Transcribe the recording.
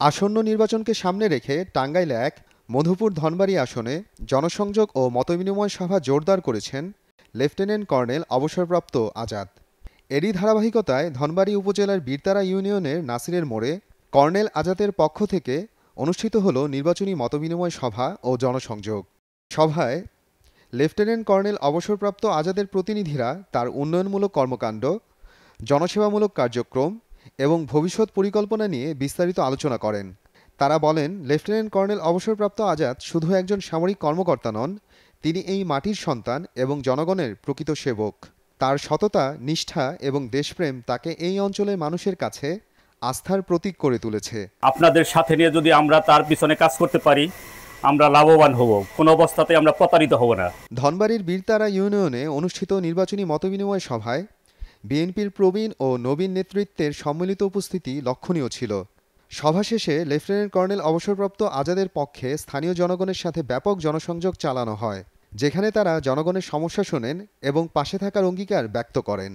আসন্ন নির্বাচনকে সামনে রেখে টাঙ্গাইল ১, মধুপুর ধনবাড়ী আসনে জনসংযোগ ও মতবিনিময় সভা জোরদার করেছেন লেফটেন্যান্ট কর্নেল অবসরপ্রাপ্ত আজাদ। এরই ধারাবাহিকতায় ধনবাড়ী উপজেলার বীরতারা ইউনিয়নের নাসিরের মোড়ে কর্নেল আজাদের পক্ষ থেকে অনুষ্ঠিত হল নির্বাচনী মতবিনিময় সভা ও জনসংযোগ। সভায় লেফটেন্যান্ট কর্নেল অবসরপ্রাপ্ত আজাদের প্রতিনিধিরা তার উন্নয়নমূলক কর্মকাণ্ড, জনসেবামূলক কার্যক্রম এবং ভবিষ্যৎ পরিকল্পনা নিয়ে বিস্তারিত আলোচনা করেন। তারা বলেন, লেফটেন্যান্ট কর্নেল অবসরপ্রাপ্ত আজাদ শুধু একজন সামরিক কর্মকর্তা নন, তিনি এই মাটির সন্তান এবং জনগণের প্রকৃত সেবক। তার সততা, নিষ্ঠা এবং দেশপ্রেম তাকে এই অঞ্চলের মানুষের কাছে আস্থার প্রতীক করে তুলেছে। আপনাদের সাথে নিয়ে যদি আমরা তার পিছনে কাজ করতে পারি, আমরা লাভবান হব, কোনো অবস্থাতে আমরা প্রতারিত হব না। ধনবাড়ীর বীরতারা ইউনিয়নে অনুষ্ঠিত নির্বাচনী মতবিনিময় সভায় বিএনপির প্রবীণ ও নবীন নেতৃত্বের সম্মিলিত উপস্থিতি লক্ষণীয় ছিল। সভা শেষে লেফটেন্যান্ট কর্নেল অবসরপ্রাপ্ত আজাদের পক্ষে স্থানীয় জনগণের সাথে ব্যাপক জনসংযোগ চালানো হয়, যেখানে তারা জনগণের সমস্যা শোনেন এবং পাশে থাকার অঙ্গীকার ব্যক্ত করেন।